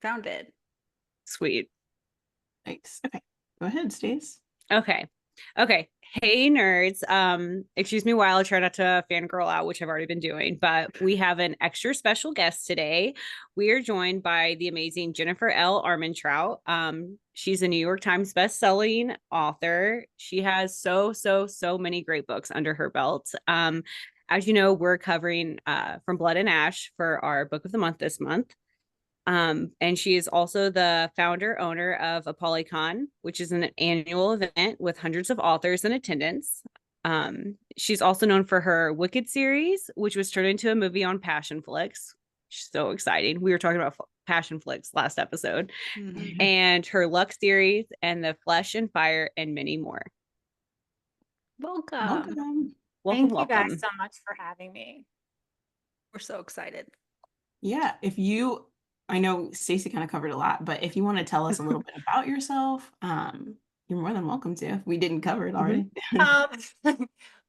founded. Sweet. Nice. Okay. Go ahead, Stace. Okay. Hey nerds. Excuse me while I try not to fangirl out, which I've already been doing, but we have an extra special guest today. We are joined by the amazing Jennifer L. Armentrout. She's a New York Times best-selling author. She has so many great books under her belt. As you know, we're covering From Blood and Ash for our book of the month this month. And she is also the founder owner of ApollyCon, which is an annual event with hundreds of authors in attendance. She's also known for her Wicked series, which was turned into a movie on Passion Flicks. So exciting. We were talking about Passion Flicks last episode. Mhm. And her Luck series and the Flesh and Fire and many more. Welcome. Welcome. Welcome. Thank you guys so much for having me. We're so excited. Yeah, I know Stacey kind of covered a lot, but if you want to tell us a little bit about yourself, you're more than welcome to. If we didn't cover it already.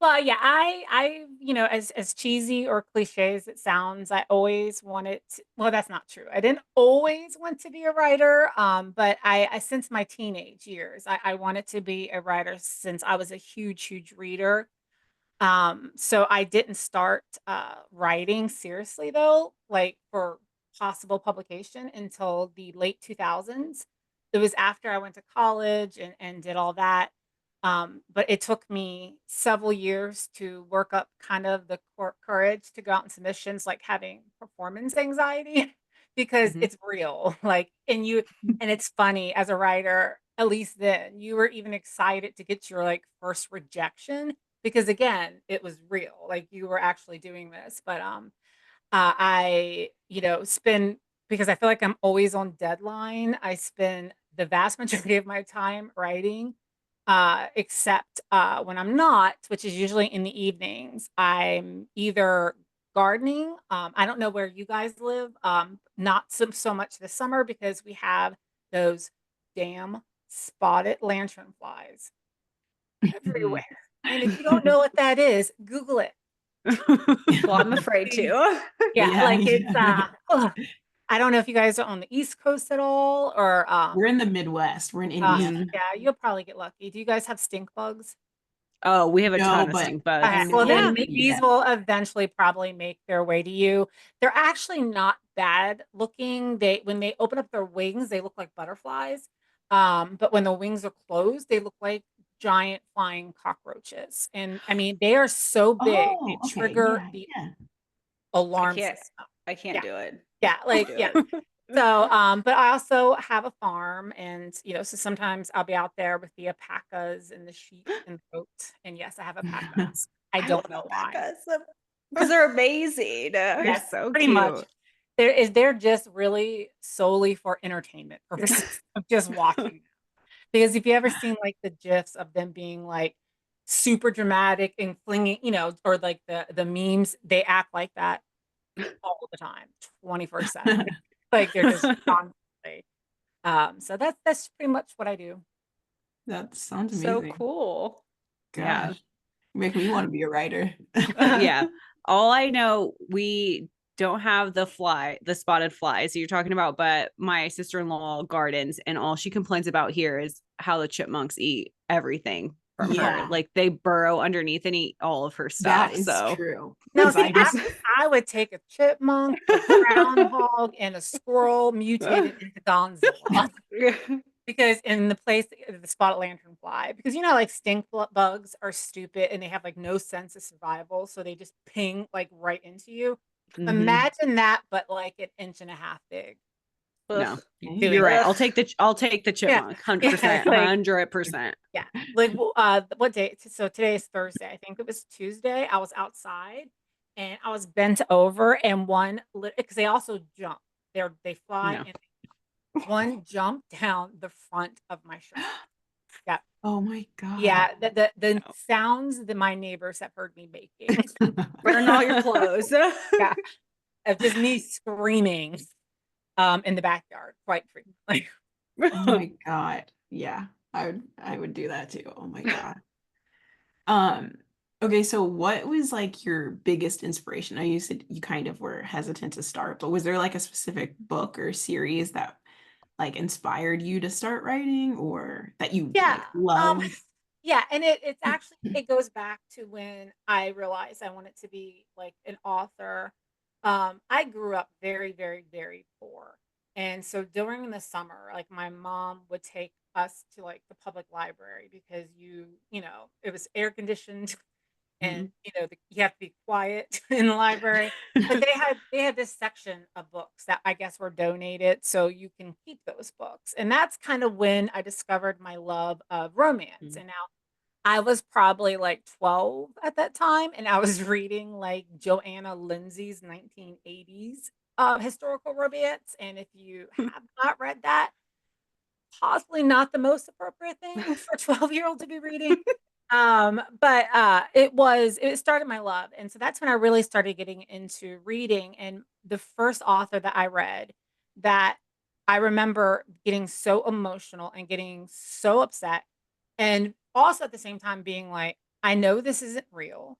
Well, yeah, I, as cheesy or cliche as it sounds, I always wanted to, well, that's not true. I didn't always want to be a writer, but I since my teenage years, I wanted to be a writer since I was a huge reader. So I didn't start writing seriously though, like for possible publication until the late 2000s. It was after I went to college and did all that. But it took me several years to work up kind of the courage to go out in submissions, like having performance anxiety, because it's real. Like, and it's funny as a writer, at least then, you were even excited to get your like first rejection because again, it was real. Like you were actually doing this. But I, spend because I feel like I'm always on deadline. I spend the vast majority of my time writing, except when I'm not, which is usually in the evenings. I'm either gardening. I don't know where you guys live. Not so much this summer because we have those damn spotted lanternflies everywhere. And if you don't know what that is, Google it. Well, I'm afraid to. I don't know if you guys are on the East Coast at all or we're in the Midwest. We're in Indiana. yeah, you'll probably get lucky. Do you guys have stink bugs? Oh, we have a ton of stink bugs. Okay, well, then these will eventually probably make their way to you. They're actually not bad looking. When they open up their wings, they look like butterflies. But when the wings are closed, they look like giant flying cockroaches. And I mean, they are so big, they trigger the alarm system. I can't do it. Yeah, So, but I also have a farm and, so sometimes I'll be out there with the alpacas and the sheep and the goats. And yes, I have alpacas. I don't know why. Because they're amazing. Yes, so pretty cute. much. They're just really solely for entertainment purposes of just watching. Because if you ever seen like the GIFs of them being like super dramatic and flinging, or like the memes, they act like that all the time, 24/7. Like they're just constantly. So that's pretty much what I do. That sounds amazing. So cool. Gosh. Yeah. Make me want to be a writer. Yeah. All I know, we don't have the spotted flies that you're talking about, but my sister-in-law gardens and all she complains about here is how the chipmunks eat everything from her. Like they burrow underneath and eat all of her stuff. That is true. No, see, I would take a chipmunk, a groundhog, and a squirrel mutated into Godzilla. Because in the place, the spotted lanternfly, because like stink bugs are stupid and they have like no sense of survival, so they just ping like right into you. Imagine that, but like an inch and a half big. No, you're right. I'll take the chipmunk, 100%, 100%. Yeah, like what day? So today is Thursday. I think it was Tuesday. I was outside and I was bent over, and one because they also jump. They fly, and one jumped down the front of my shirt. Yeah. Oh my god. Yeah, the sounds that my neighbors have heard me making. Burn all your clothes. Yeah, of just me screaming. In the backyard quite frequently. Oh my god. Yeah. I would do that too. Oh my god. Okay, so what was like your biggest inspiration? I know you said you kind of were hesitant to start, but was there like a specific book or series that like inspired you to start writing, or that you Yeah. like love? Yeah, and it's actually it goes back to when I realized I wanted to be like an author. I grew up very, very, very poor. And so during the summer, like my mom would take us to like the public library because it was air conditioned and Mhm. you have to be quiet in the library. But they had this section of books that I guess were donated, so you can keep those books. And that's kind of when I discovered my love of romance. Mhm. And now I was probably like 12 at that time, and I was reading like Joanna Lindsay's 1980s historical romance. And if you have not read that, possibly not the most appropriate thing for a 12-year-old to be reading. But it started my love. And so that's when I really started getting into reading. And the first author that I read that I remember getting so emotional and getting so upset, and also at the same time being like, I know this isn't real.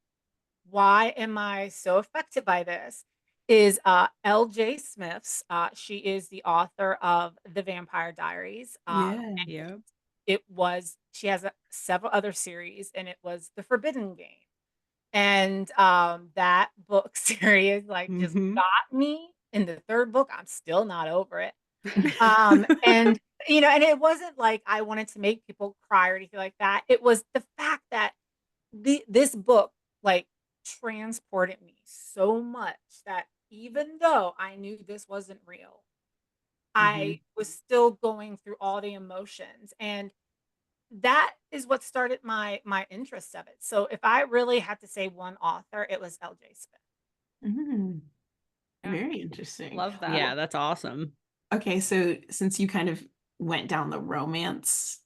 Why am I so affected by this? Is L.J. Smith's. She is the author of The Vampire Diaries. Yeah. Yeah. She has several other series, and it was The Forbidden Game. And that book series like just Mhm. got me. In the third book, I'm still not over it. And and it wasn't like I wanted to make people cry or anything like that. It was the fact that this book like transported me so much that even though I knew this wasn't real, I was still going through all the emotions. And that is what started my interest of it. So if I really had to say one author, it was L.J. Smith. Mhm. Yeah. Very interesting. Love that. Yeah, that's awesome. Okay, so since you kind of went down the romance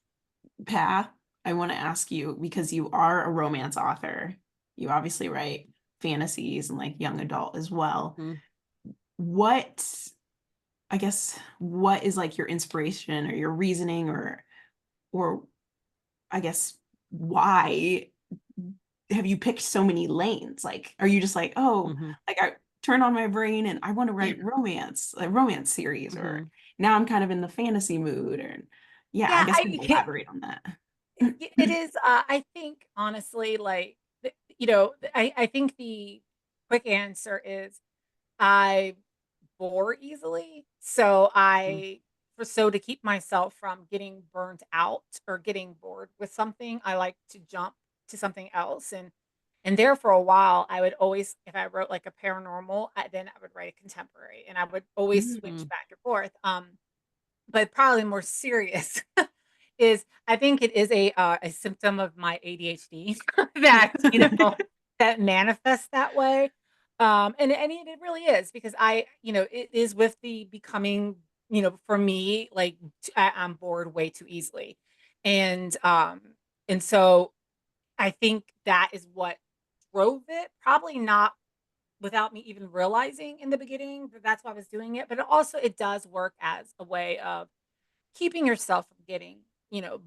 path, I want to ask you, because you are a romance author, you obviously write fantasies and like young adult as well. Mhm. What, I guess, what is like your inspiration or your reasoning, or I guess why have you picked so many lanes? Like, are you just like, oh, Mhm. like I turn on my brain and I want to write romance, a romance series, or now I'm kind of in the fantasy mood, or yeah, I Yeah, guess you elaborate on that. it is. I think honestly, like I think the quick answer is I bore easily. So to keep myself from getting burnt out or getting bored with something, I like to jump to something else. And there for a while, I would always, if I wrote like a paranormal, then I would write a contemporary, and I would always switch Mhm. back and forth. But probably more serious is I think it is a symptom of my ADHD that that manifests that way. And it really is because it is with the becoming, for me, like I'm bored way too easily. And so I think that is what drove it, probably not without me even realizing in the beginning that that's why I was doing it, but it does work as a way of keeping yourself from getting,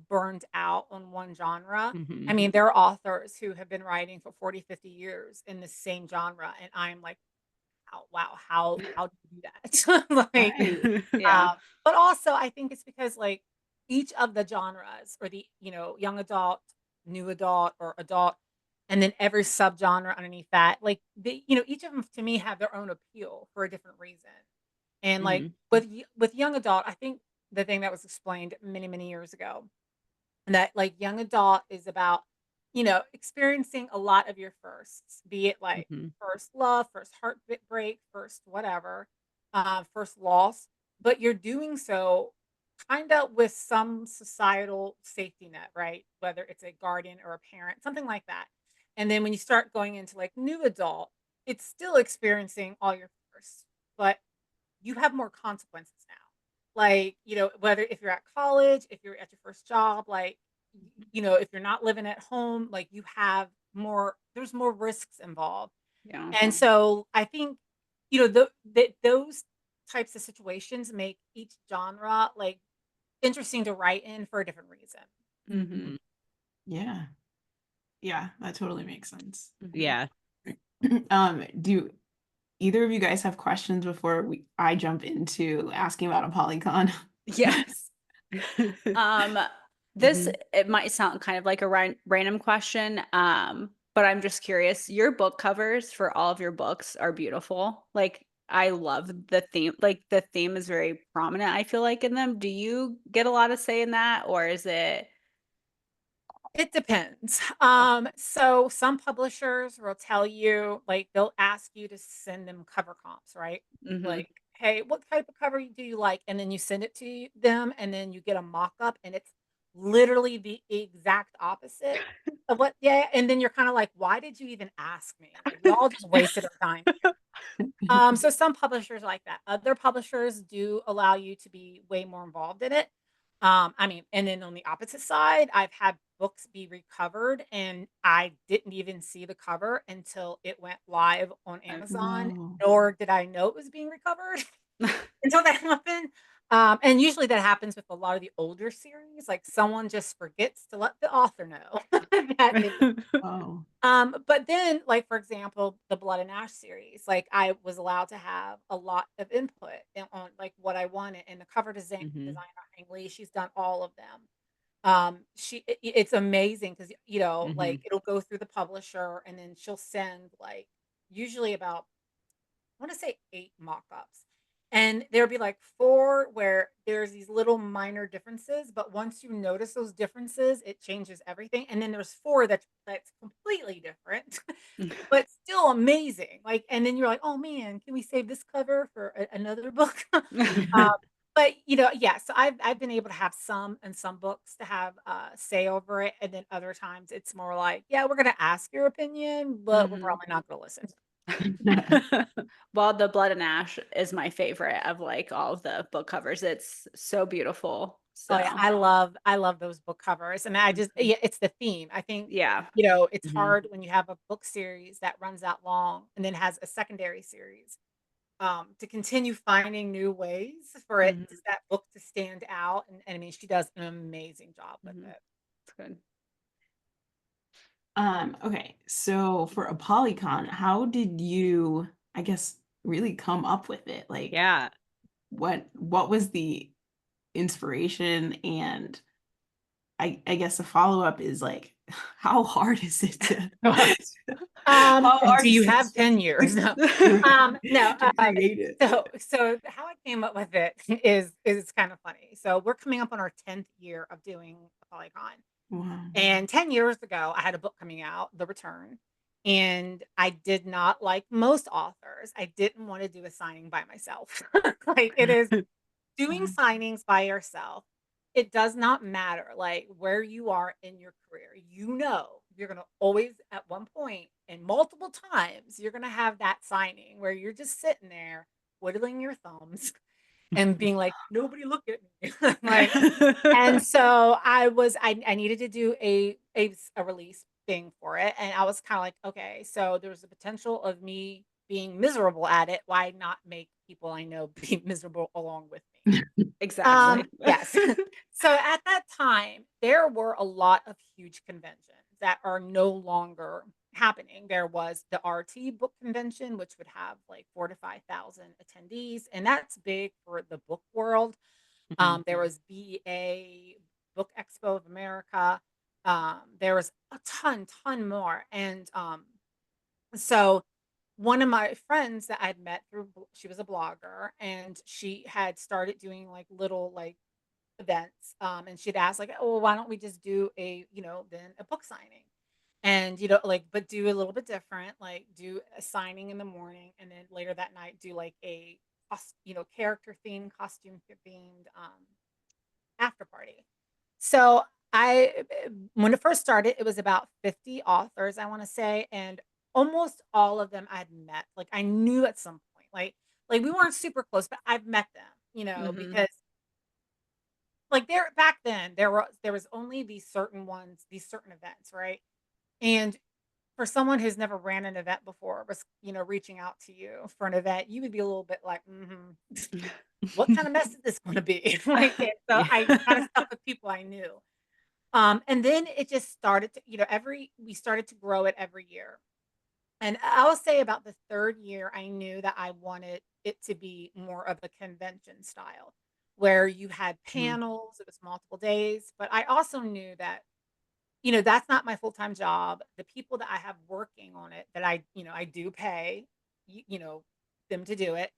burned out on one genre. I Mhm. mean, there are authors who have been writing for 40, 50 years in the same genre, and I'm like, "Oh, wow, how do you do that?" Like, Right. Yeah. but also I think it's because, like, each of the genres or the, young adult, new adult, or adult, and then every subgenre underneath that, like, each of them to me have their own appeal for a different reason. And, like, Mhm. with young adult, I think the thing that was explained many, many years ago, that, like, young adult is about, experiencing a lot of your firsts, be it, like, Mhm. first love, first heartbreak, first whatever, first loss, but you're doing so kinda with some societal safety net, right? Whether it's a guardian or a parent, something like that. And then when you start going into, like, new adult, it's still experiencing all your firsts, but you have more consequences now. Like, whether if you're at college, if you're at your first job, like, if you're not living at home, like there's more risks involved. Yeah. And so I think, those types of situations make each genre like interesting to write in for a different reason. Mhm. Yeah. Yeah, that totally makes sense. Yeah. Do either of you guys have questions before I jump into asking about ApollyCon? Yes. This Mhm. it might sound kind of like a random question, but I'm just curious. Your book covers for all of your books are beautiful. Like I love the theme. Like the theme is very prominent, I feel like in them. Do you get a lot of say in that, or is it It depends. So some publishers will tell you, like, they'll ask you to send them cover comps, right? Mhm. Like, hey, what type of cover do you like? And then you send it to them, and then you get a mock up, and it's literally the exact opposite of what, yeah. And then you're kind of like, why did you even ask me? Like, y'all just wasted our time here. So some publishers like that. Other publishers do allow you to be way more involved in it. I mean, and then on the opposite side, I've had books be recovered and I didn't even see the cover until it went live on Amazon, Whoa. nor did I know it was being recovered until that happened. And usually that happens with a lot of the older series, like someone just forgets to let the author know that it. Oh. But then, like, for example, the Blood and Ash series, like, I was allowed to have a lot of input on, like, what I wanted, and the cover Mhm. designer, Hang Lee, she's done all of them. It's amazing because, like, Mhm. it'll go through the publisher, and then she'll send, like, usually about, I wanna say 8 mock-ups, and there'll be, like, 4 where there's these little minor differences, but once you notice those differences, it changes everything, and then there's 4 that's completely different, but still amazing, like, and then you're like, "Oh, man, can we save this cover for another book?" Um, but, yeah, so I've been able to have some books to have, say over it, and then other times it's more like, "Yeah, we're gonna ask your opinion, but we're Mhm. probably not gonna listen." Well, the Blood and Ash is my favorite of like all of the book covers. It's so beautiful. Oh, yeah, So, I love those book covers, and I just, mhm. yeah, it's the theme. I think, Yeah. it's Mhm. hard when you have a book series that runs that long and then has a secondary series, to continue finding new ways for it Mhm. that book to stand out, and I mean, she does an amazing job with Mhm. it. It's good. Okay, so for ApollyCon, how did you, I guess, really come up with it? Like, Yeah. what was the inspiration? And I guess the follow-up is like, how hard is it to how hard Do you is it have 10 years? No. No, to create it? so how I came up with it is kind of funny. So we're coming up on our 10th year of doing PolyCon. Wow. And 10 years ago, I had a book coming out, The Return, and I did not like most authors. I didn't want to do a signing by myself. Like, it is doing Mhm. signings by yourself. It does not matter like where you are in your career. You're going to always at one point and multiple times you're going to have that signing where you're just sitting there twiddling your thumbs and being like, nobody look at me. Like, and so I needed to do a release thing for it, and I was kinda like, "Okay, so there's a potential of me being miserable at it, why not make people I know be miserable along with me?" Exactly. Yes. So at that time, there were a lot of huge conventions that are no longer happening. There was the RT book convention, which would have like 4 to 5,000 attendees, and that's big for the book world. Mhm. There was BA, Book Expo of America. There was a ton more. And so one of my friends that I'd met through, she was a blogger and she had started doing like little like events. And she'd asked like, oh, why don't we just do then a book signing? And, like, but do a little bit different, like do a signing in the morning and then later that night do like a character themed, costume themed after party. So when it first started, it was about 50 authors, I want to say, and almost all of them I'd met. Like I knew at some point, like we weren't super close, but I've met them, Mhm. because like there back then there was only these certain ones, these certain events, right? And for someone who's never ran an event before, was reaching out to you for an event, you would be a little bit like, what kind of mess is this going to be? Like, and so I kind of Yeah. stuck with people I knew. And then it just started to, we started to grow it every year. And I'll say about the third year, I knew that I wanted it to be more of a convention style, where you had panels, it was multiple days, but I also knew that, that's not my full-time job. The people that I have working on it that I do pay, them to do it.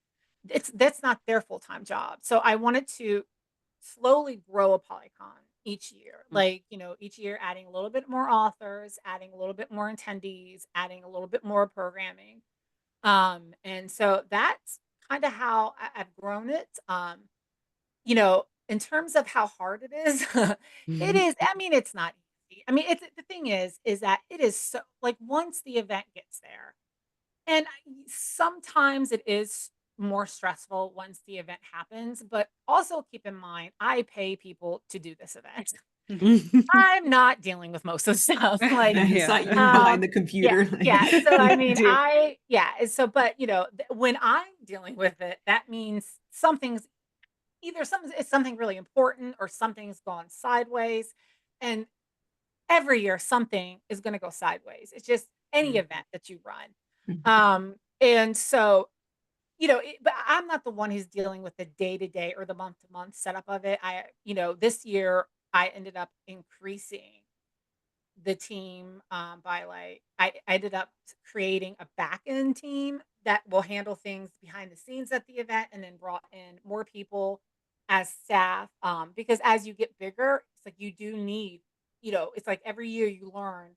That's not their full-time job. So I wanted to slowly grow a polycon each year. Like, each year adding a little bit more authors, adding a little bit more attendees, adding a little bit more programming. And so that's kind of how I've grown it. In terms of how hard it is, it is, I mean, it's not easy. I mean, the thing is that it is so, like, once the event gets there, and sometimes it is more stressful once the event happens, but also keep in mind, I pay people to do this event. I'm not dealing with most of the stuff. Like, It's not you behind the yeah, computer. yeah. So I mean, Dude. but when I'm dealing with it, that means something's it's something really important or something's gone sideways. And every year something is going to go sideways. It's just any event that you run. And so, but I'm not the one who's dealing with the day to day or the month to month setup of it. This year I ended up increasing the team by I ended up creating a back end team that will handle things behind the scenes at the event, and then brought in more people as staff, because as you get bigger, it's like you do need, it's like every year you learn,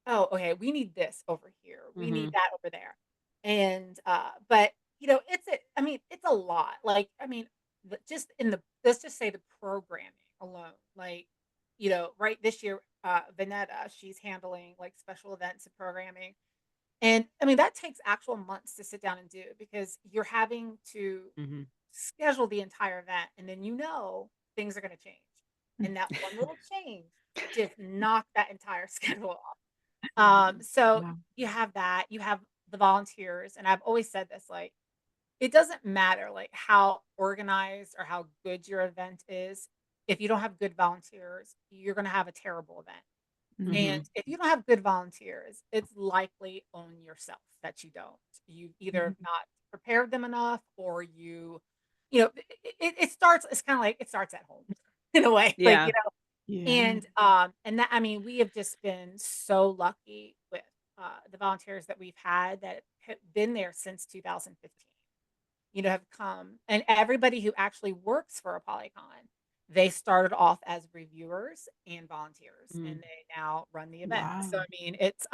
oh, okay, we need this over here, we need that over there. And but I mean, it's a lot. Like, I mean, just in the, let's just say, the programming alone, like, right this year, Vanetta, she's handling like special events and programming. And I mean, that takes actual months to sit down and do, because you're having to schedule the entire event, and then things are going to change. And that one little change just knocked that entire schedule off. So Wow. you have that, you have the volunteers, and I've always said this, like, it doesn't matter like how organized or how good your event is. If you don't have good volunteers, you're going to have a terrible event. And if you don't have good volunteers, it's likely on yourself that you don't. You either not prepared them enough, or it starts, it's kind of like it starts at home in a way. Like, Yeah. Yeah. and that, I mean, we have just been so lucky with the volunteers that we've had that have been there since 2015, have come, and everybody who actually works for ApollyCon, they started off as reviewers and volunteers, and they now run the event. So Wow. I mean, it's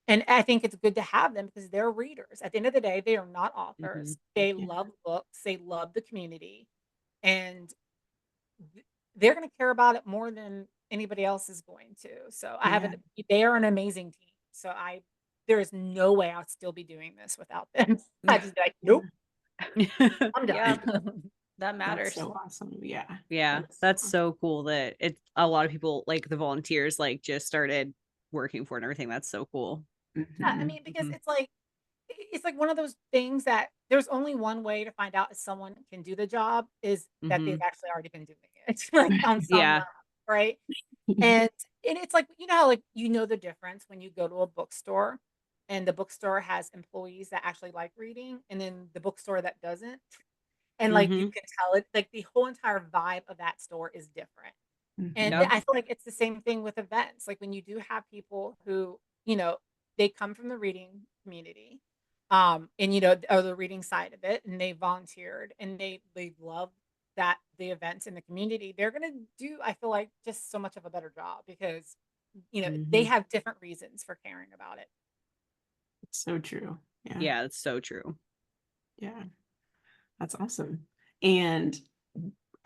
and I think it's good to have them, because they're readers. At the end of the day, they are not authors. They Yeah. love books, they love the community, and they're going to care about it more than anybody else is going to. So Yeah. they are an amazing team. So there is no way I'd still be doing this without them. I'd just be like, nope, I'm Yeah, done. that That's matters. so awesome. Yeah. Yeah, that's so cool that a lot of people, like the volunteers, like just started working for it and everything. That's so cool. Yeah, I mean, because Mhm. it's like one of those things that there's only one way to find out if someone can do the job, is that they've actually already been doing it, like, on some Yeah. level, right? And it's like, how, like, the difference when you go to a bookstore, and the bookstore has employees that actually like reading, and then the bookstore that doesn't. And like, you can tell it, like, the whole entire vibe of that store is different. And Yep. I feel like it's the same thing with events. Like, when you do have people who, they come from the reading community, and or the reading side of it, and they volunteered, and they love that the events in the community, they're gonna do, I feel like, just so much of a better job, because they have different reasons for caring about it. So true. Yeah. Yeah, that's so true. Yeah. That's awesome. And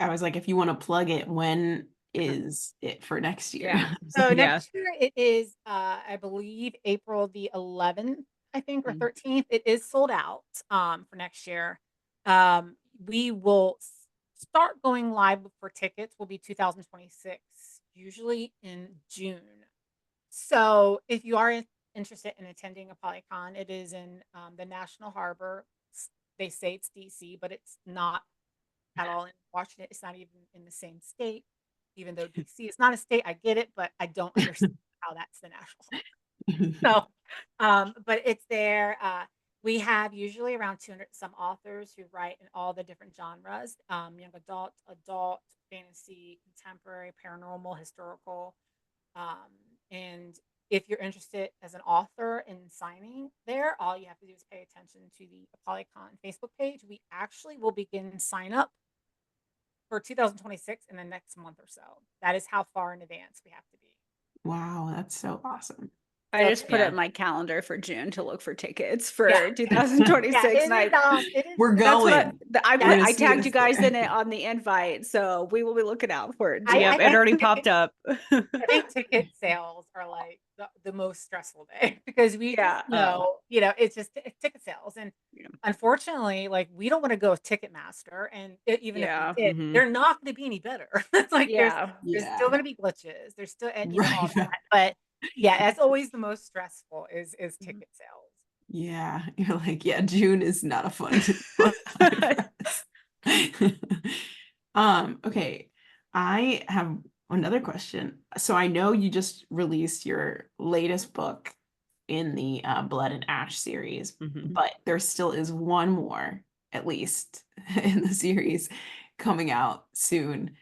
I was like, if you want to plug it, when is it for next year? Yeah. So Yeah. next year it is, I believe, April the 11th, I think, or 13th. It is sold out for next year. We will start going live for tickets, will be 2026, usually in June. So if you are interested in attending a PolyCon, it is in the National Harbor. They say it's DC, but it's not at all in Washington. It's not even in the same state, even though DC is not a state. I get it, but I don't understand how that's the national harbor. So, but it's there. We have usually around 200 some authors who write in all the different genres, young adult, fantasy, contemporary, paranormal, historical. Um, and if you're interested as an author in signing there, all you have to do is pay attention to the ApollyCon Facebook page. We actually will begin sign up for 2026 in the next month or so. That is how far in advance we have to be. Wow, that's so awesome. I So just put it yeah. in my calendar for June to look for tickets for Yeah. 2026. And it is. We're that's what going. I We're gonna I see tagged us you guys there. in it on the invite, so we will be looking out for it. I Yep, it think already ticket- popped up. I think ticket sales are like the most stressful day because we Yeah. just know, it's just it's ticket sales. And Yeah. unfortunately, like we don't want to go with Ticketmaster. And even if Yeah. we did, Mhm. they're not going to be any better. It's like there's Yeah. still going to be glitches. There's still, all Right. that. But yeah, that's always the most stressful is ticket sales. Yeah. You're like, yeah, June is not a fun time for us. Okay. I have another question. So I know you just released your latest book in the Blood and Ash series, Mhm. but there still is one more, at least, in the series coming out soon.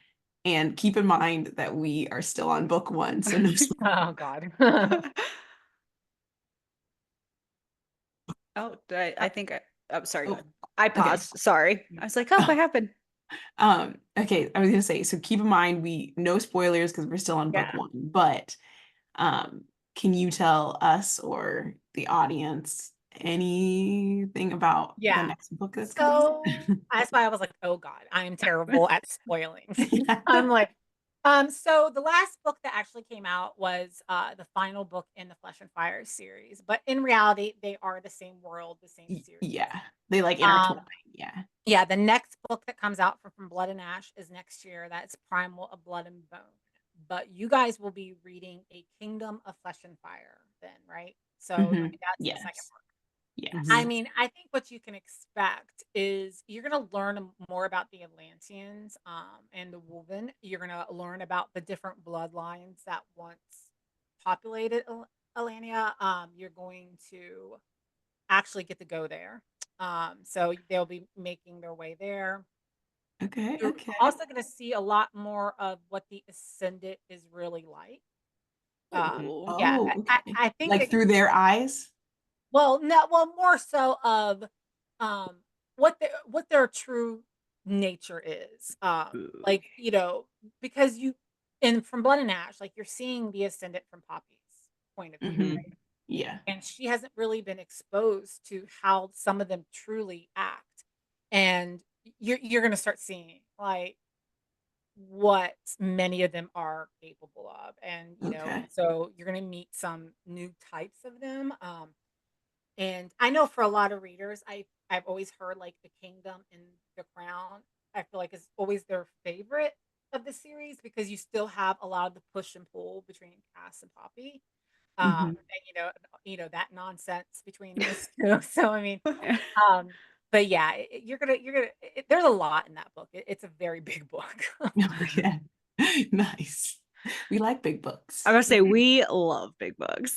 And keep in mind that we are still on book one, so no Oh God. Oh, I think oh, sorry. Go Oh, ahead. I okay. paused. Sorry. I was like, oh, what happened? Okay, I was gonna say, so keep in mind no spoilers because we're still on book Yeah. one, but can you tell us or the audience anything about the Yeah. next book that's So coming? that's why I was like, oh God, I am terrible at spoiling. Yeah. I'm like, so the last book that actually came out was the final book in the Flesh and Fire series. But in reality, they are the same world, the same series. Yeah, they like Um, intertwine. Yeah. yeah, the next book that comes out from Blood and Ash is next year. That's Primal of Blood and Bone. But you guys will be reading A Kingdom of Flesh and Fire then, right? So Mhm. that's the second Yes. book. Yes. I mean, I think what you can expect is you're going to learn more about the Atlanteans and the Woven. You're going to learn about the different bloodlines that once populated Alania. You're going to actually get to go there. So they'll be making their way there. Okay. You're Okay. also going to see a lot more of what the Ascendant is really like. Ooh. Yeah, Oh, okay. I think Like that through their eyes? well, no, well, more so of um what their true nature is. Ooh. Like, because you and from Blood and Ash, like you're seeing the ascendant from Poppy's point of view, Mhm. right? Yeah. And she hasn't really been exposed to how some of them truly act. And you're gonna start seeing like what many of them are capable of. And Okay. so you're gonna meet some new types of them. And I know for a lot of readers, I've always heard like The Kingdom and The Crown, I feel like is always their favorite of the series because you still have a lot of the push and pull between Cass and Poppy. Mhm. And that nonsense between those two. So I mean, um, but yeah, there's a lot in that book. It's a very big book. Okay. Nice. We like big books. I was gonna say we love big bugs.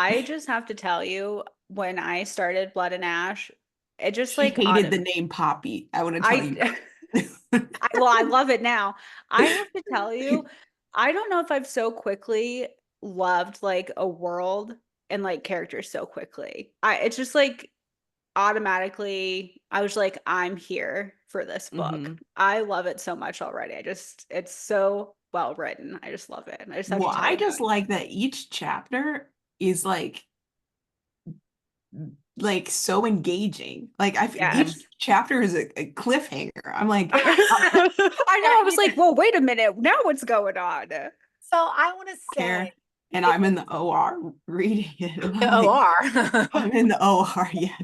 I just have to tell you, when I started Blood and Ash, it just She like hated the name Poppy. I want to tell you. I love it now. I have to tell you, I don't know if I've so quickly loved like a world and like characters so quickly. It's just like automatically I was like, I'm here for this book. Mhm. I love it so much already. It's so well written. I just love it. I just have Well, to tell I you just that. like that each chapter is like so engaging. Like each Yes. chapter is a cliffhanger. I'm like, I know. I was Yeah, like, well, wait a minute. Now what's going on? so I want to care. say And I'm in the OR reading it. And the I'm like, OR. I'm in the OR. Yeah,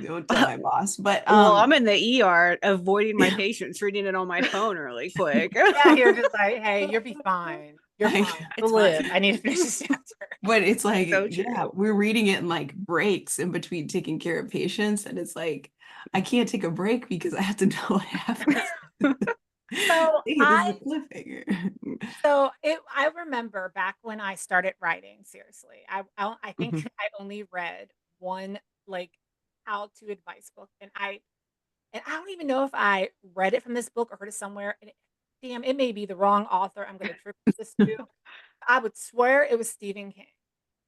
don't tell my boss. But Well, I'm in the ER avoiding my patients, reading it on my phone really quick. Yeah, you're just like, hey, you'll be fine. You're I- fine. It's You'll live. I need to finish this chapter. but it's like, So yeah, true. we're reading it in like breaks in between taking care of patients. And it's like, I can't take a break because I have to know what happens. So Hey, this is a cliffhanger. I remember back when I started writing, seriously, I think Mhm. I only read one like how-to advice book, and I don't even know if I read it from this book or heard it somewhere. And damn, it may be the wrong author. I'm going to trip this to. I would swear it was Stephen King.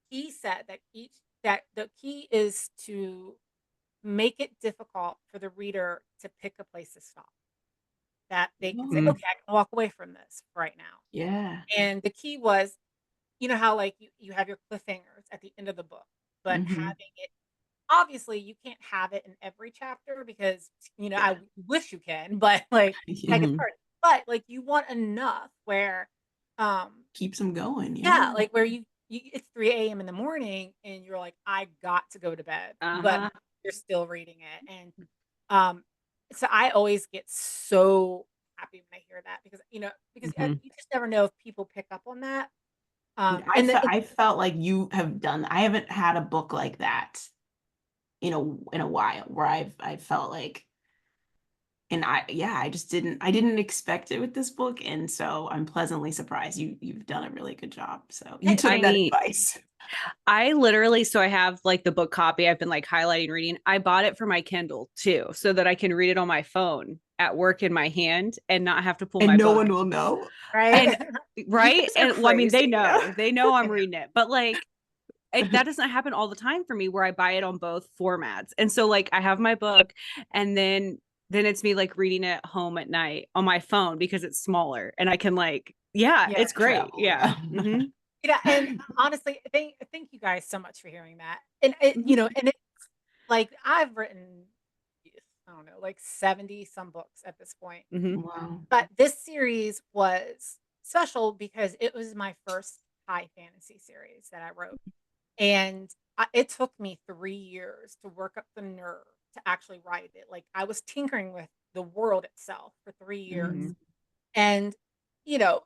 He said that the key is to make it difficult for the reader to pick a place to stop. That they can say, Oh, Mm. okay, I can walk away from this right now. yeah. And the key was, you know how like you have your cliffhangers at the end of the book, but Hmm. having it obviously you can't have it in every chapter because Yeah. I wish you can, but like that gets Mhm. hard. But like you want enough where Keeps them going. yeah, Yeah. like where you it's 3 a.m. in the morning and you're like, I got to go to bed, but Uh-huh. you're still reading it. And um so I always get so happy when I hear that because Mhm. you just never know if people pick up on that. I felt like you have done. I haven't had a book like that in a while where I felt like, and I just didn't expect it with this book, and so I'm pleasantly surprised. You've done a really good job. So you thank took you. that I advice. I literally, so I have like the book copy I've been like highlighting, reading. I bought it for my Kindle too, so that I can read it on my phone at work in my hand and not have to pull And my no book. one will know. And Right? You right. guys are And well, I mean, they crazy. know I'm reading it, but like that doesn't happen all the time for me where I buy it on both formats. And so like I have my book and then it's me like reading it home at night on my phone because it's smaller and I can like, yeah, Yeah. it's great. Travel, Yeah. yeah. Hmm. And honestly, thank you guys so much for hearing that. And Hmm. and it's like I've written, I don't know, like 70 some books at this point. Hmm. Wow. But this series was special because it was my first high fantasy series that I wrote. And it took me 3 years to work up the nerve to actually write it. Like I was tinkering with the world itself for 3 years. Mhm. And, you know,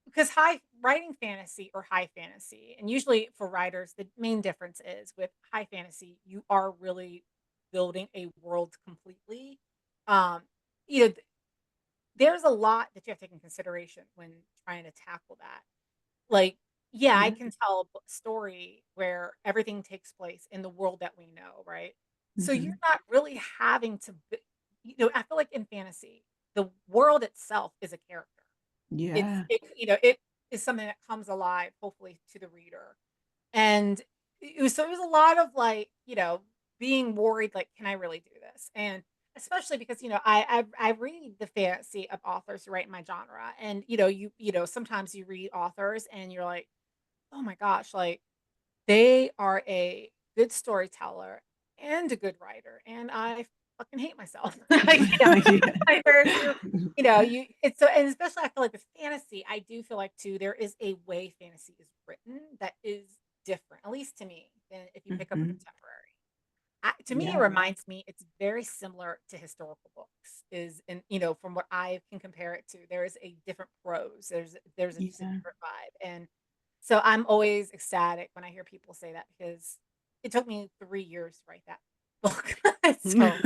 because high writing fantasy or high fantasy, and usually for writers, the main difference is with high fantasy, you are really building a world completely. Um, you know, there's a lot that you have to take in consideration when trying to tackle that. Like, yeah, I Yeah. can tell a story where everything takes place in the world that we know, right? So you're Mhm. not really having to, I feel like in fantasy, the world itself is a character. Yeah. It is something that comes alive, hopefully, to the reader. And it was a lot of like, being worried, like, can I really do this? And especially because, I read the fantasy of authors who write in my genre. And, sometimes you read authors and you're like, oh my gosh, like they are a good storyteller and a good writer. And I fucking hate myself. I can't. Yeah. Like there's you it's so, and especially I feel like with fantasy, I do feel like too, there is a way fantasy is written that is different, at least to me, than if you pick up a Mhm. contemporary. To me, it Yeah. reminds me it's very similar to historical books. Is and from what I can compare it to, there is a different prose. Just a Yeah. different vibe, and so I'm always ecstatic when I hear people say that because it took me 3 years to write that book. So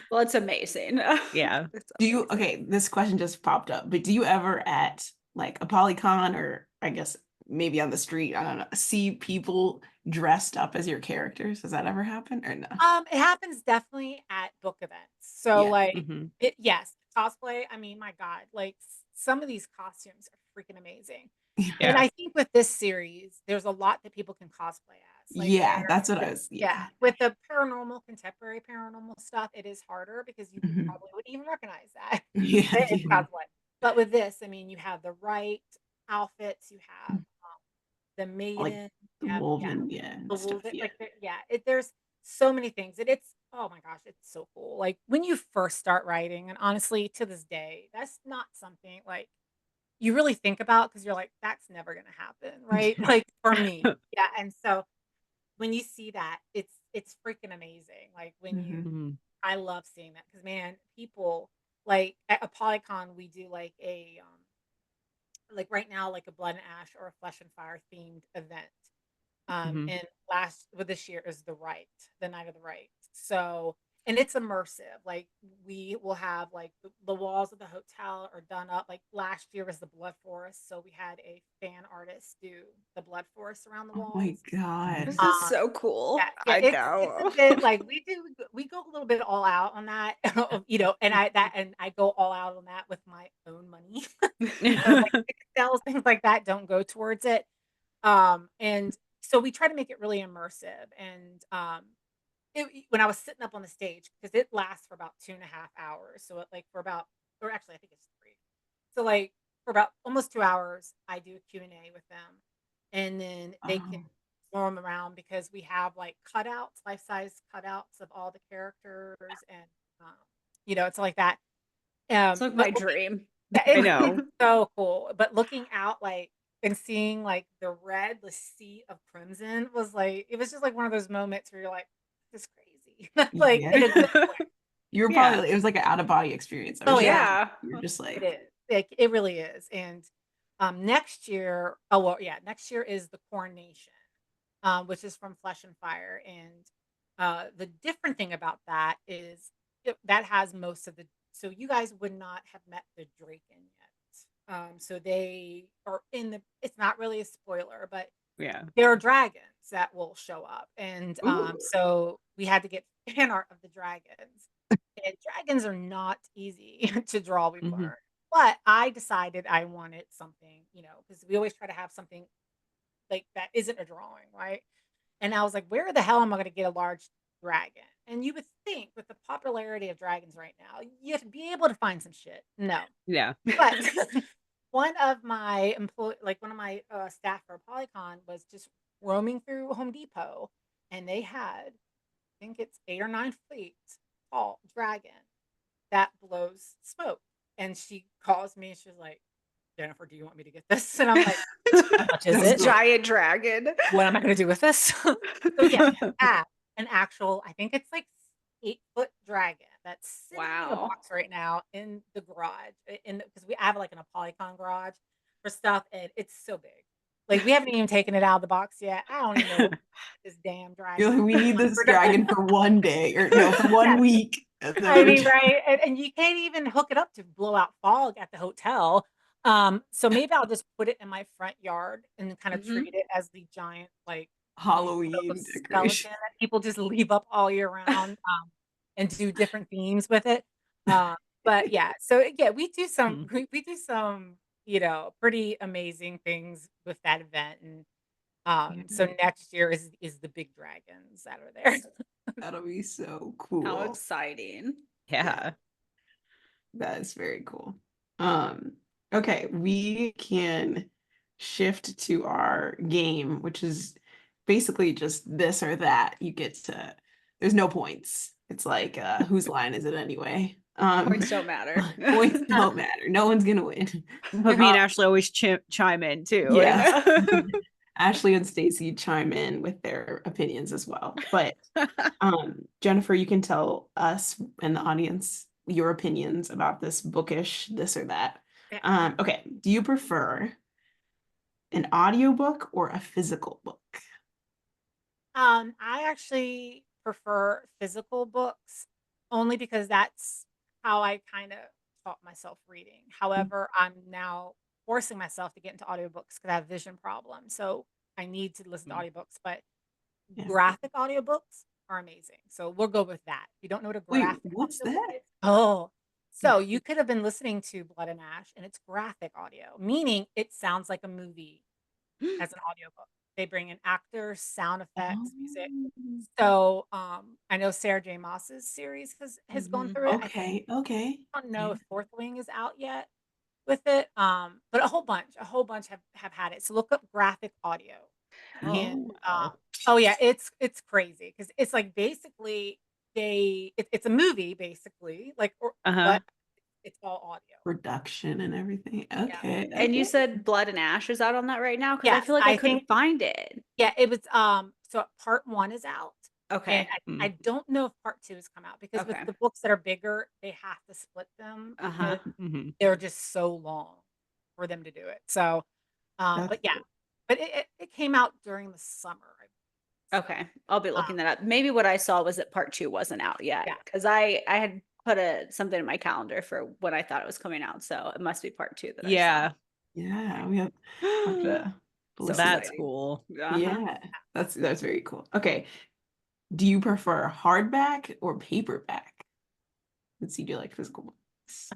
Well, it's amazing. Yeah. It's Do you, amazing. okay, this question just popped up, but do you ever at like a polycon or I guess maybe on the street, I don't know, see people dressed up as your characters? Does that ever happen or no? it happens definitely at book events. So Yeah. like Hmm. yes, cosplay. I mean, my God, like some of these costumes are freaking amazing. And Yeah. I think with this series, there's a lot that people can cosplay as. Like Yeah, that's what I was, yeah, yeah. with the paranormal, contemporary paranormal stuff, it is harder because you Mhm. probably wouldn't even recognize that. Yeah, It's yeah. cosplay. But with this, I mean, you have the right outfits, you have the Like maiden, the you have yeah, woven, yeah, the and stuff, woven, yeah. like there's so many things, and it's oh my gosh, it's so cool. Like when you first start writing, and honestly, to this day, that's not something like you really think about because you're like, that's never gonna happen, right? Like for me, yeah. And so when you see that, it's freaking amazing. Like when you, Mhm. Hmm. I love seeing that because man, people like at ApollyCon we do like right now like a blood and ash or a flesh and fire themed event. Hmm. And last with this year is the night of the right. So and it's immersive. Like we will have like the walls of the hotel are done up. Like last year was the blood forest, so we had a fan artist do the blood forest around the Oh my walls. God. This is so cool. Yeah, I it's a know. bit like we go a little bit all out on that, you know, and I go all out on that with my own money. So like ticket sales, things like that don't go towards it. And so we try to make it really immersive. And when I was sitting up on the stage, because it lasts for about 2.5 hours. So it, like for about, or actually I think it's 3. So like for about almost 2 hours, I do a Q&A with them. And then they can Oh. roam around because we have like cutouts, life-size cutouts of all the characters and you know, it's like that. It's like But my dream. yeah, I know. so cool. But looking out like and seeing like the sea of crimson was like it was just like one of those moments where you're like, this is crazy. Like Yeah. in a good way. You were Yeah. probably, it was like an out of body experience. I'm Oh, sure. yeah. You're just It like, is. Like it really is. And next year, oh well, yeah, next year is the coronation, which is from Flesh and Fire. And the different thing about that is that has most of the so you guys would not have met the Draken yet. So they are in the it's not really a spoiler, but Yeah. there are dragons that will show up. And ooh. so we had to get fan art of the dragons. And dragons are not easy to draw, we've Mhm. learned. But I decided I wanted something, you know, because we always try to have something like that isn't a drawing, right? And I was like, where the hell am I going to get a large dragon? And you would think with the popularity of dragons right now, you have to be able to find some shit. No. Yeah. But one of my staff for ApollyCon was just roaming through Home Depot and they had, I think it's 8 or 9 feet tall dragon that blows smoke. And she calls me and she's like, Jennifer, do you want me to get this? And I'm like, how much is That's it? cool. Giant dragon. What am I going to do with this? So yeah, we have an actual, I think it's like 8-foot dragon that's sitting in a Wow. box right now in the garage. Because we have like an ApollyCon garage for stuff, and it's so big. Like we haven't even taken it out of the box yet. I don't even know what this damn You're dragon. like, we need this dragon for one day or no, for one Yeah. week. And then I we're mean, right? And you can't even hook it up to blow out fog at the hotel. So maybe I'll just put it in my front yard and kind of Mhm. treat it as the giant like Halloween decoration. skeleton that people just leave up all year round and do different themes with it. But yeah, so yeah, we do some Mhm. we do some you know pretty amazing things with that event, and so next year is the big dragons that are there. That'll be so How cool. exciting. Yeah. That is very cool. Okay, we can shift to our game, which is basically just this or that. You get to, there's no points. It's like, whose line is it anyway? Points don't matter. Points don't matter. No one's gonna win. But me and Ashley always chime in too. Yes. Like, Ashley and Stacy chime in with their opinions as well. But Jennifer, you can tell us and the audience your opinions about this bookish, this or that. Okay, do you prefer an audiobook or a physical book? I actually prefer physical books only because that's how I kind of taught myself reading. However, I'm now forcing myself to get into audiobooks because I have vision problems. So I need to listen to audiobooks, but Yeah. graphic audiobooks are amazing. So we'll go with that. If you don't know what a Wait, graphic what's audiobook that? is, oh, so you could have been listening to Blood and Ash and it's graphic audio, meaning it sounds like a movie as an audiobook. They bring in actors, sound effects, music. Oh, So I know Sarah J. Maas's series has gone Mhm. through it. okay, okay. I don't know Yeah. if Fourth Wing is out yet with it. But a whole bunch have had it. So look up graphic audio. And Oh, oh yeah, it's crazy because it's like basically it's a movie basically, like uh-huh. but it's all audio. production and everything. Yeah. Okay, And you okay. said Blood and Ash is out on that right now? Because I Yes, feel like I I couldn't think find it. yeah, it was so part 1 is out. And Okay. I don't know if part 2 has come out because with Okay. the books that are bigger, they have to split them Uh-huh. because Mhm. they're just so long for them to do it. So, That's but yeah, cool. but it came out during the summer. Okay, I'll be looking that up. Maybe what I saw was that part 2 wasn't out yet, Yeah. because I had put something in my calendar for when I thought it was coming out, so it must be part 2 that I saw. Yeah. Yeah, we have to So listen to That's exciting. cool. Uh-huh. Yeah, that's very cool. Okay, do you prefer hardback or paperback? Let's see, do you like physical books?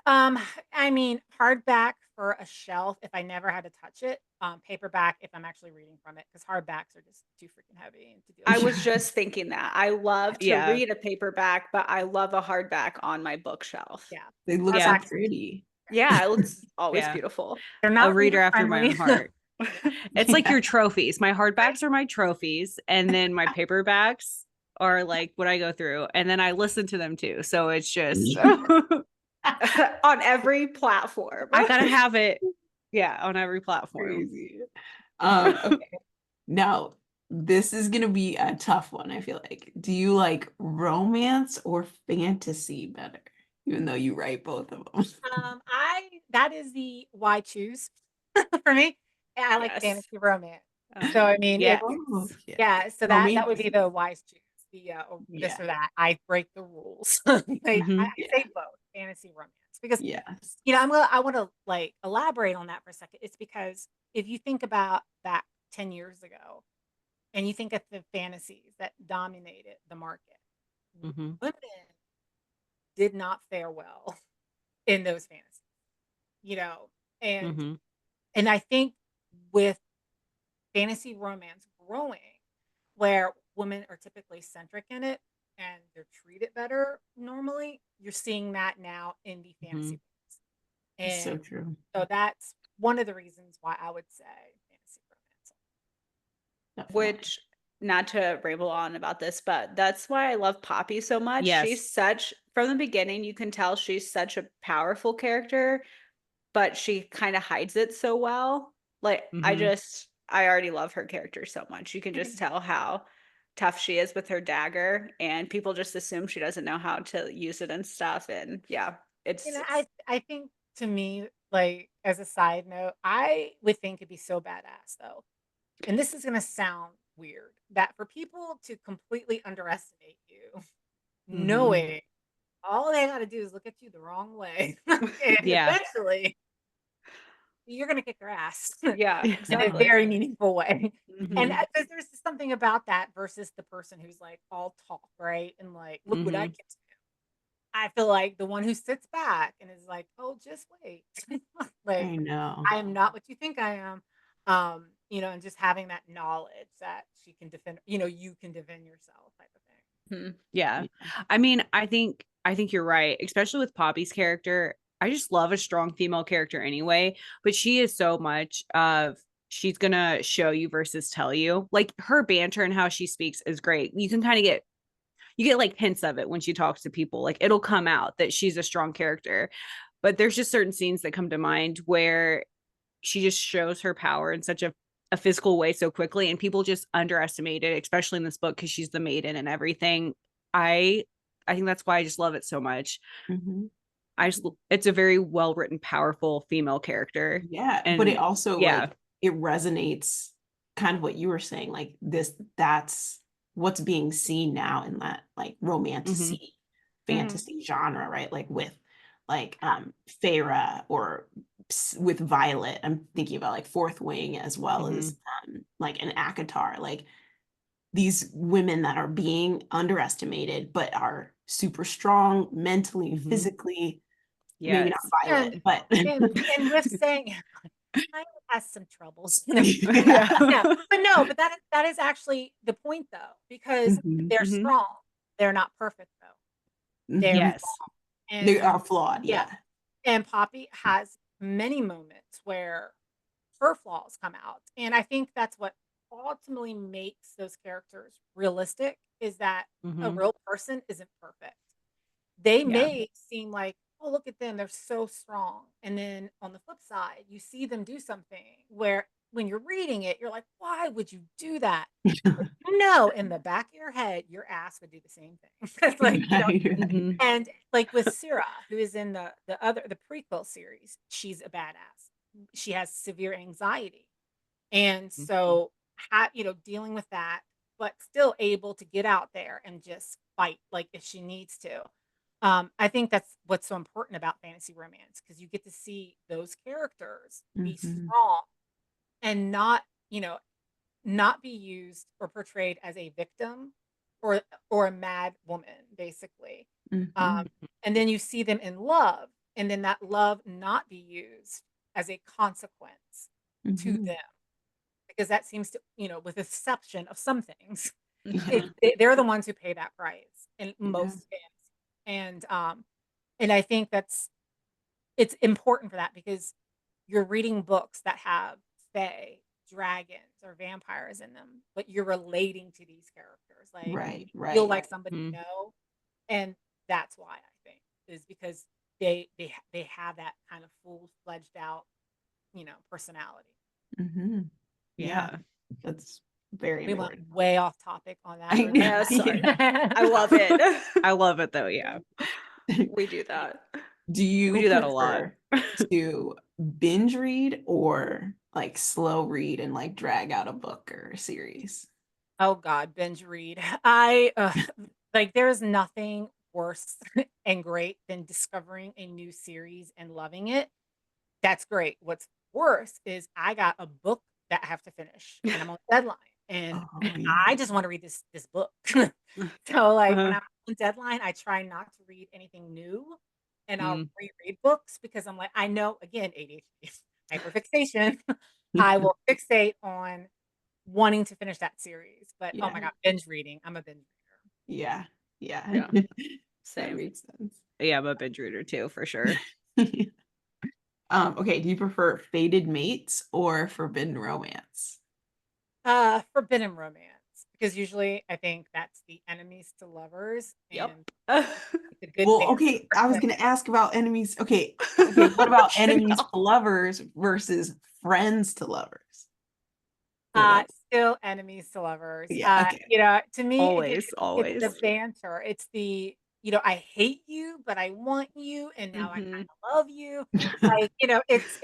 I mean, hardback for a shelf if I never had to touch it. Paperback if I'm actually reading from it, because hardbacks are just too freaking heavy and to deal I with. was just thinking that. I love to Yeah. read a paperback, but I love a hardback on my bookshelf. Yeah, They look so hardbacks, pretty. Yeah, it looks always Yeah. beautiful. they're A not reader reader after my own friendly. heart. It's like Yeah. your trophies. My hardbacks are my trophies, and then my paperbacks are like what I go through, and then I listen to them too. So it's just On every platform. I gotta have it. Yeah, on every platform. Crazy. Okay. Now, this is gonna be a tough one, I feel like. Do you like romance or fantasy better? Even though you write both of them. That is the why choose for me. And I like Yes. fantasy romance. So I mean, Yeah. Oh, yeah. So that would be Romance. the wise choose. This Yeah. or that. I break the rules. I Mhm. say both fantasy romance because Yes. I want to like elaborate on that for a second. It's because if you think about back 10 years ago and you think of the fantasies that dominated the market, Mhm. women did not fare well in those fantasies, and Mhm. and I think with fantasy romance growing, where women are typically centric in it and they're treated better normally, you're seeing that now in the fantasy romance. It's so And true. so that's one of the reasons why I would say fantasy romance. Definitely. Which, not to ramble on about this, but that's why I love Poppy so much. Yes. She's such, from the beginning, you can tell she's such a powerful character, but she kind of hides it so well. Like, Mhm. I already love her character so much. You can just tell how tough she is with her dagger, and people just assume she doesn't know how to use it and stuff. And yeah, it's I think to me, like as a side note, I would think it'd be so badass though. And this is gonna sound weird, that for people to completely underestimate you, knowing all they gotta do is look at you the wrong way. And Yeah. eventually you're gonna kick their ass yeah, in a exactly. very meaningful way. And Mhm. there's just something about that versus the person who's like all talk, right? And like, look what I Mhm. can do. I feel like the one who sits back and is like, oh, just wait. Like, I know. I am not what you think I am. And just having that knowledge that she can defend, you can defend yourself type of thing. Mhm. Yeah. Yeah. I mean, I think you're right, especially with Poppy's character. I just love a strong female character anyway, but she is so much of she's gonna show you versus tell you. Like her banter and how she speaks is great. You can kind of get like hints of it when she talks to people. Like it'll come out that she's a strong character. But there's just certain scenes that come to mind where she just shows her power in such a physical way so quickly, and people just underestimate it, especially in this book because she's the maiden and everything. I i think that's why I just love it so much. Mhm. It's a very well written, powerful female character. Yeah, but it And also yeah. like it resonates kind of what you were saying, like that's what's being seen now in that like Mhm. fantasy genre, right? Like with like Feyre or with Violet. I'm thinking about like Fourth Wing as well as Mhm. like an Akatar, like these women that are being underestimated but are super strong mentally, Mhm. physically, maybe not Yes. And Violet, but and with saying I has some troubles. Yeah. But that is actually the point though, because Mhm, they're Mhm. strong. They're not perfect though. They're mhm. Yes. They and are flawed, yeah, yeah. and Poppy has many moments where her flaws come out. And I think that's what ultimately makes those characters realistic is that a Mhm. real person isn't perfect. They Yeah. may seem like, oh, look at them, they're so strong. And then on the flip side, you see them do something where when you're reading it, you're like, why would you do that? But in the back of your head, your ass would do the same thing. Right, right. Mhm. And like with Syrah, who is in the prequel series, she's a badass. She has severe anxiety. And Mhm. so dealing with that but still able to get out there and just fight like if she needs to. I think that's what's so important about fantasy romance because you get to see those characters be Mhm. strong and not, not be used or portrayed as a victim or a mad woman, basically. Um, Mhm. and then you see them in love, and then that love not be used as a consequence to Mhm. them, because that seems to, with the exception of some things, Yeah. they're the ones who pay that price in Yeah. most fans. And I think it's important for that because you're reading books that have fae, dragons, or vampires in them, but you're relating to these characters. Like Right. you feel Right. like somebody you know, and that's why I think is because they have that kind of full fledged out, personality. Mhm. Yeah. Yeah. That's very We went important. way off topic on that. I Really. know. Yeah, sorry. Yeah. I love it. I love it though. Yeah. We do that. Do We you do that a lot. prefer to binge read or like slow read and like drag out a book or a series? Oh God, binge read. Like there's nothing worse and great than discovering a new series and loving it. That's great. What's worse is I got a book that I have to finish and I'm on deadline and Oh, yeah. I just want to read this book. So like when Uh-huh. I'm on deadline, I try not to read anything new and I'll Mm. reread books because I'm like, I know again, ADHD, hyperfixation. I will fixate on wanting to finish that series. But oh my Yeah. God, binge reading. I'm a binge Yeah. Yeah. Yeah. That Same. makes sense. Yeah, I'm a binge reader too, for sure. Okay, do you prefer fated mates or forbidden romance? reader. Forbidden romance. Because usually I think that's the enemies to lovers Yep. and it's a good Well, banner. okay, I was gonna ask about enemies. Okay, what about I enemies know. to lovers versus friends to lovers? For those. Still enemies to lovers. Yeah, okay. To me, Always, it's the always. banter. It's the, I hate you, but I want you, and now I kind Mhm. of love you. Like, it's,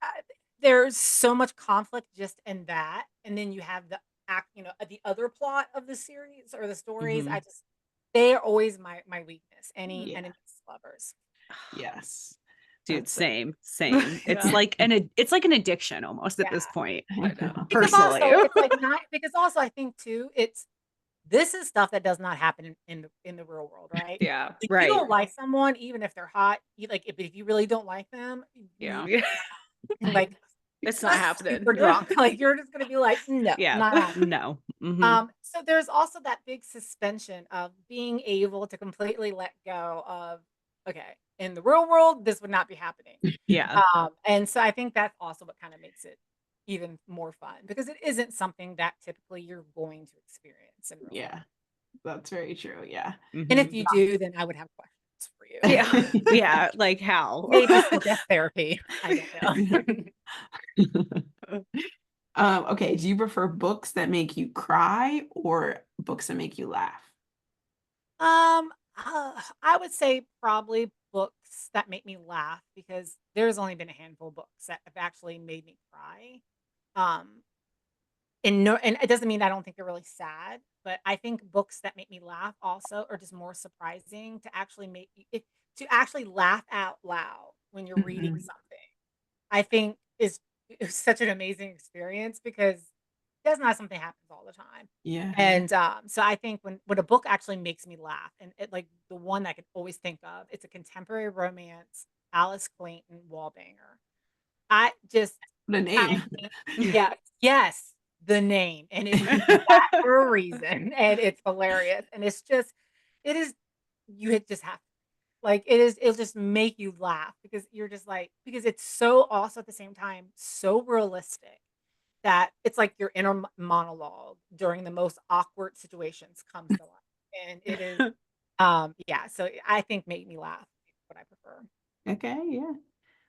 uh, there's so much conflict just in that. And then you have the act, the other plot of the series or the stories. Mhm. They are always my weakness. Any Yeah, enemies to lovers. yes. Dude, That's so same. It's Yeah. like it's like an addiction almost at Yeah. this point, I I know. know. Because personally. also it's like not because also I think too, this is stuff that does not happen in the real world, right? Yeah. Like you Right. don't like someone even if they're hot. You like if you really don't like them, Yeah. Yeah. like It's not us happening. super drunk. Like you're just gonna be like, no, Yeah. not happening. No. Mhm. So there's also that big suspension of being able to completely let go of, okay, in the real world, this would not be happening. Yeah. And so I think that's also what kind of makes it even more fun because it isn't something that typically you're going to experience in real life. Yeah, that's very true. Yeah. And if Mhm. you do, then I would have questions for you. Yeah. Yeah, like how? Maybe some death therapy. I don't know. Okay, do you prefer books that make you cry or books that make you laugh? I would say probably books that make me laugh because there's only been a handful of books that have actually made me cry. Um, and no, and it doesn't mean I don't think they're really sad, but I think books that make me laugh also are just more surprising to actually to actually laugh out loud when you're reading Mhm. something. I think is such an amazing experience because that's not something happens all the time. Yeah. And so I think when a book actually makes me laugh, and like the one that I can always think of, it's a contemporary romance, Alice Clayton Wallbanger. I just, The I name. mean, yeah, yes, the name, and it is that for a reason, and it's hilarious, and it's just, it is, just have like, it'll just make you laugh because you're just like because it's so also at the same time, so realistic that it's like your inner monologue during the most awkward situations comes to life, and it is, yeah, so I think make me laugh is what I prefer. Okay, yeah.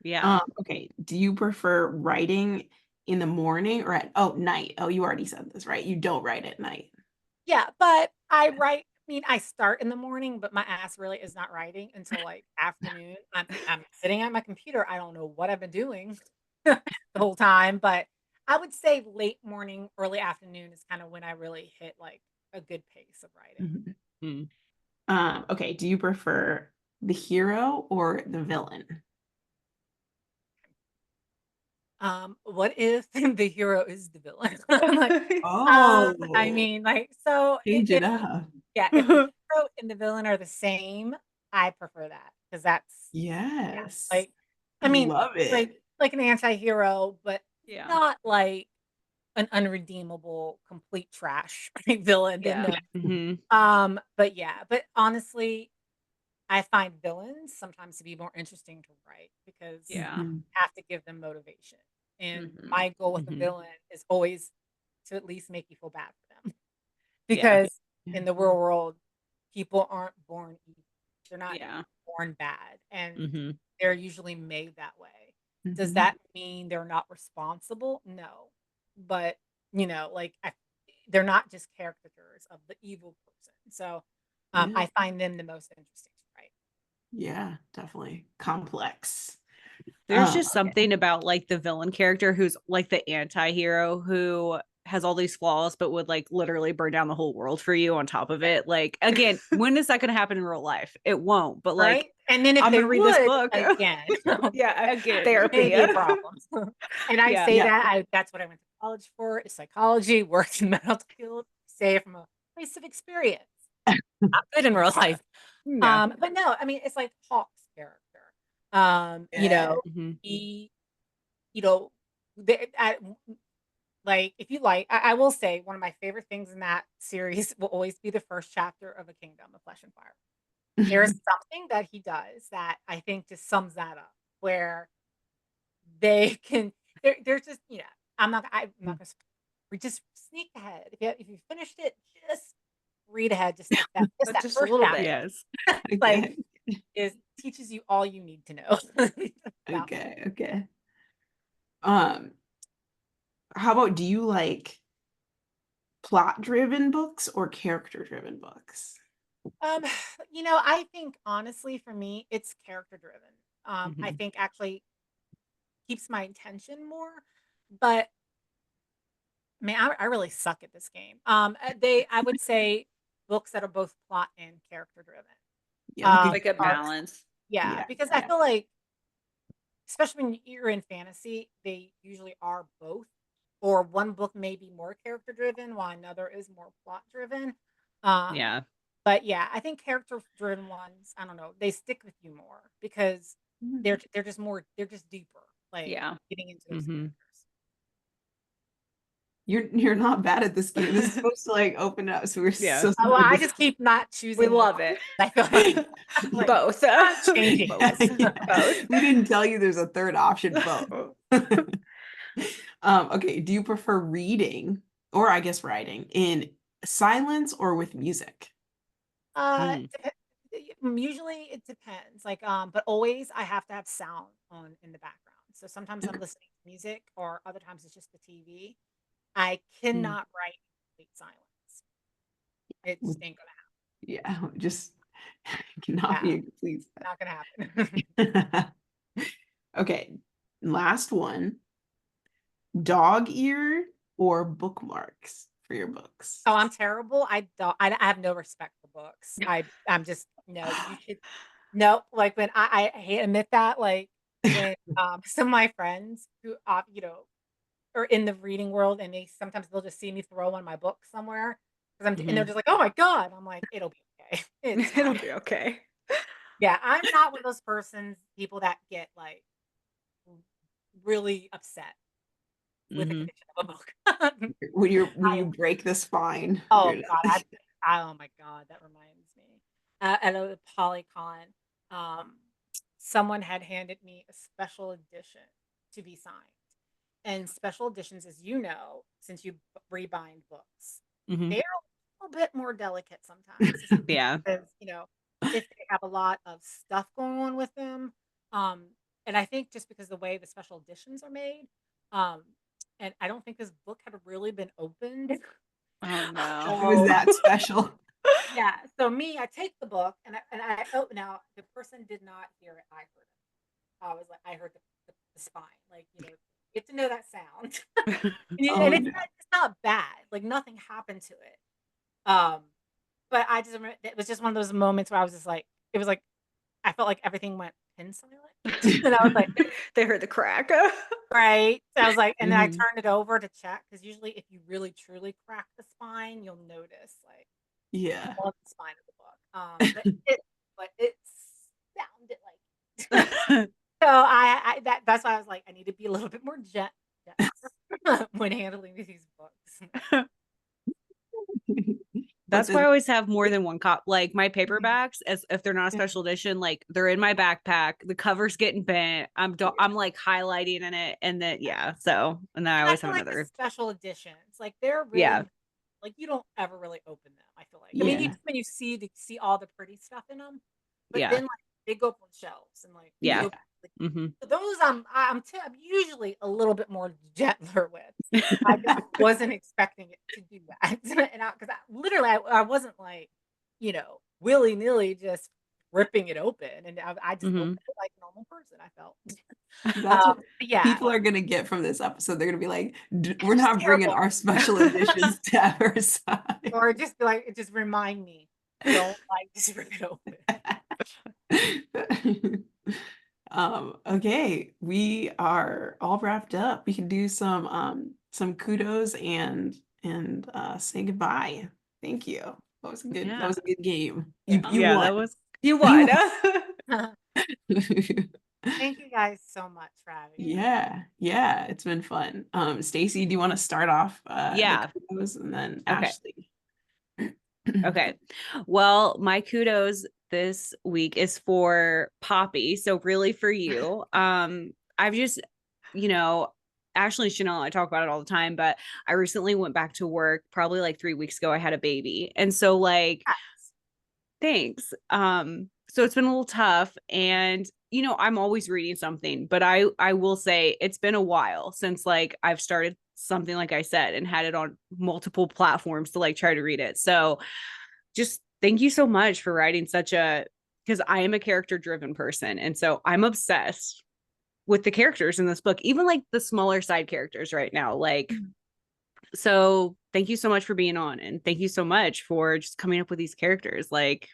Yeah. Okay. Do you prefer writing in the morning or at night? Oh, you already said this, right? You don't write at night. Yeah, but I mean, I start in the morning, but my ass really is not writing until, like, afternoon. I'm sitting at my computer, I don't know what I've been doing the whole time, but I would say late morning, early afternoon is kind of when I really hit like a good pace of writing. Mhm. Okay, do you prefer the hero or the villain? What if the hero is the villain? Like, Oh, I mean, like, so change it up. yeah, if the hero and the villain are the same, I prefer that because that's Yes, like, I I mean, love it. like an anti-hero, but Yeah. not like an unredeemable, complete trash villain. Then Yeah. no. Mhm. But yeah, but honestly, I find villains sometimes to be more interesting to write because Yeah. Mhm. have to give them motivation. And Mhm. my goal with a Mhm. villain is always to at least make you feel bad for them. Yeah. Because in the real world, people aren't born evil. They're not Yeah. born bad. And Mhm. they're usually made that way. Does Mhm. that mean they're not responsible? No. But, like they're not just caricatures of the evil person. So Yeah, I find them the most interesting to write. yeah, definitely complex. There's just Okay. something about like the villain character who's like the anti-hero who has all these flaws but would like literally burn down the whole world for you on top of it. Like again, when is that going to happen in real life? It won't. But like Right? And then if I'm they going to read this would, book. again, Yeah. Again. Therapy. maybe a problem. And I Yeah. say Yeah. that that's what I went to college for, is psychology, worked in mental field, say it from a place of experience. Not good in real life. Yeah. But no, I mean, it's like Hawk's character. Yeah. Mhm. He, you know, like if you like, I will say one of my favorite things in that series will always be the first chapter of A Kingdom of Flesh and Fire. There's something that he does that I think just sums that up, where they can they're just, I'm not gonna we just sneak ahead. If you finished it, just read ahead just like that. Just that Just a first little chapter, bit. Yes. like, Okay. teaches you all you need to know about me. Okay. Okay. Um, how about, do you like plot-driven books or character-driven books? Um, I think honestly for me, it's character driven. I Mhm. think actually keeps my attention more, but man, I really suck at this game. I would say books that are both plot and character driven. Yeah, like a Like a good, balance. Yeah, yeah, because I yeah. feel like, especially when you're in fantasy, they usually are both, or one book may be more character driven while another is more plot driven. Um, Yeah. but yeah, I think character driven ones, I don't know, they stick with you more because Mhm. they're just deeper, like Yeah. getting into those Mhm. characters. You're not bad at this game. This is supposed to like open up, so we're Yeah. so Well, sorry. I just keep not We choosing one. love it. I feel like I'm like, Both. I'm changing Both. this. Yeah. Both. We didn't tell you there's a third option, both. Okay, do you prefer reading, or I guess writing, in silence or with music? Mm. Usually it depends. Like, but always I have to have sound on in the background. So sometimes I'm Okay. listening to music, or other times it's just the TV. I Mm. cannot write in complete silence. It just With- ain't gonna Yeah, just cannot be happen. a complete Yeah, not gonna happen. set. Okay, last one. Dog ear or bookmarks for your books? Oh, I'm terrible. I don't. I have no respect for books. I'm just no. You should no. Like when I hate admit that. Like when some of my friends who are in the reading world, and they'll just see me throw one of my books somewhere because and they're Mhm. just like, oh my god. I'm like, it'll be okay. It's It'll fine. be okay. Yeah, I'm not one of those people that get like really upset with the Mhm. condition of a book. When I you break the spine, Oh you're god, not. oh my god, that reminds me. At a ApollyCon, um, someone had handed me a special edition to be signed. And special editions, as you know, since you rebind books, Mhm. they're a little bit more delicate sometimes, especially Yeah. because, if they have a lot of stuff going on with them. Um, and I think just because the way the special editions are made, um, and I don't think this book had really been opened. Oh no. It was So that special. yeah, so me, I take the book oh, now the person did not hear it. I heard it. I was like, I heard the spine, like get to know that sound. Oh, And no. it's not bad. Like nothing happened to it. Um, but I just remember it was just one of those moments where I was just like, it was like I felt like everything went pin silent. And I was like, They heard the crack. right. So I was like, and then I Mhm. turned it over to check because usually if you really truly crack the spine, you'll notice like Yeah. on the spine of the book. But it sounded like so that's why I was like, I need to be a little bit more gentle when handling these books. But That's why I then, always have more than one cop. Like my paperbacks, as if they're not a special edition, like they're in my backpack. The cover's getting bent. I'm like highlighting in it, and then and then I And I always feel have like the another. special editions, like they're Yeah, really like you don't ever really open them. I feel like. I mean, you yeah, do when you see all the pretty stuff in them, but yeah, then like they go up on shelves and like you yeah. yeah. open like, Mm-hmm. so those I'm usually a little bit more gentler with. I just wasn't expecting it to do that, and because literally I wasn't like willy nilly just ripping it open, and I just Mm-hmm. opened it like a normal person. I felt. That's what But yeah, people are gonna get from this episode. They're gonna be like, "We're it's not bringing terrible. our special editions to our side." Or just be like, just remind me, don't like just rip it open. Okay, we are all wrapped up. We can do some kudos and say goodbye. Thank you. That Yeah, was a good game. Yeah. You yeah. won. That was You You won. Thank you guys so much for having me. yeah, it's been fun. Stacy, do you want to start off the yeah. kudos and then Okay. Ashley? Okay. Well, my kudos this week is for Poppy. So really for you. I've just, you know, Ashley and Chanel, I talk about it all the time, but I recently went back to work probably like 3 weeks ago. I had a baby. And so like, Yes. thanks. So it's been a little tough and I'm always reading something, but I will say it's been a while since like I've started something like I said and had it on multiple platforms to like try to read it. So just thank you so much for writing because I am a character driven person. And so I'm obsessed with the characters in this book, even like the smaller side characters right now. Like, so thank you so much for being on. And thank you so much for just coming up with these characters. Like,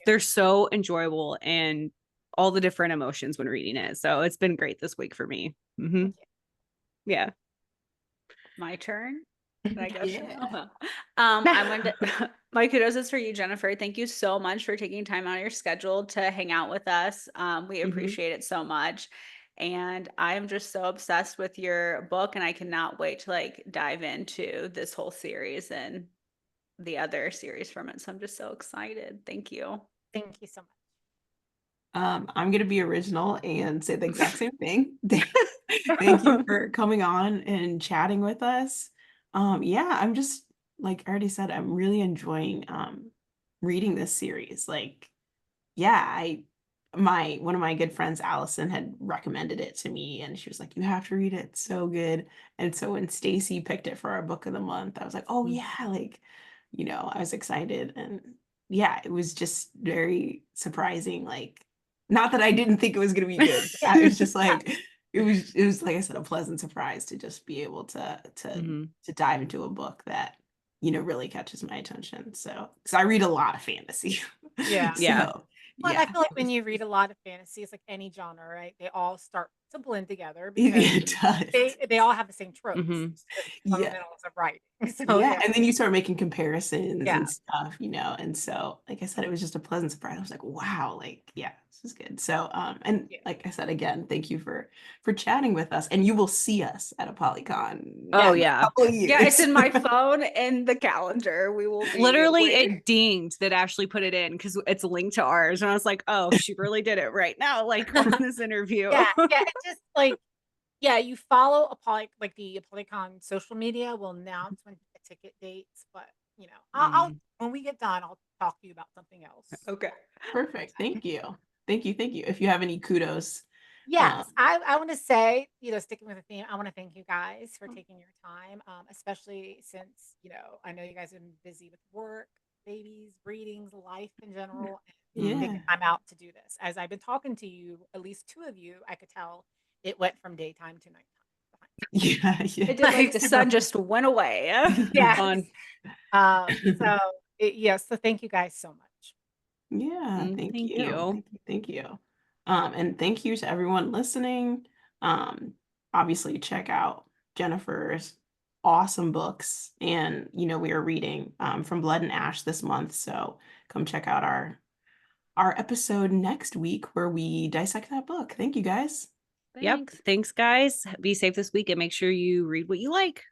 they're so enjoyable and all the different emotions when reading it. So it's been great this week for me. Mm-hmm. Yeah. My turn. Did I go? Yeah. Chanel? I wanted to, my kudos is for you, Jennifer. Thank you so much for taking time out of your schedule to hang out with us. We appreciate it so much. And I'm just so obsessed with your book, and I cannot wait to like dive into this whole series and the other series from it. So I'm just so excited. Thank you. Thank you so much. I'm gonna be original and say the exact same thing. Thank you for coming on and chatting with us. Yeah, I'm just like I already said, I'm really enjoying reading this series. Like, yeah, one of my good friends, Allison, had recommended it to me, and she was like, "You have to read it. It's so good." And so when Stacy picked it for our book of the month, I was like, "Oh yeah!" Like, I was excited, and yeah, it was just very surprising. Like, not that I didn't think it was gonna be good. I was just like, it was like I said, a pleasant surprise to just be able Mm-hmm. to dive into a book that really catches my attention. So, because I read a lot of fantasy. Yeah. Yeah. So Well, and I yeah, feel like when you read a lot of fantasy, it's like any genre, right? They all start to blend together because it does. they all have the same tropes, Mm-hmm. the Yeah. fundamentals of writing. So Yeah. yeah, And then you start making comparisons yeah, and stuff, and so like I said, it was just a pleasant surprise. I was like, wow, like, yeah, this is good. So and yeah. like I said again, thank you for chatting with us. And you will see us at ApollyCon Oh, Yeah. in a yeah. couple of Yeah, it's years. in my phone and the calendar. We will be Literally, waiting. it dinged that Ashley put it in because it's linked to ours. And I was like, oh, she really did it right now, like on this interview. Yeah, yeah. It's just like you follow like the ApollyCon social media will announce when the ticket dates, but I'll Mm. when we get done, I'll talk to you about something else. Okay. Perfect. Thank you. Thank you. Thank you. If you have any kudos, um, Yes, I want to say, sticking with the theme, I want to thank you guys for taking your time, especially since, I know you guys have been busy with work, babies, readings, life in general, and Mm. yeah. taking time out to do this. As I've been talking to you, at least two of you, I could tell it went from daytime to nighttime. Yeah, I yeah. did like the sun just went away. Yeah. On. So thank you guys so much. Yeah, thank Thank you. you. Thank you. And thank you to everyone listening. Obviously check out Jennifer's awesome books. And we are reading From Blood and Ash this month. So come check out our episode next week where we dissect that book. Thank you guys. Yep. Thanks, guys. Be safe this week and make sure you read what you like.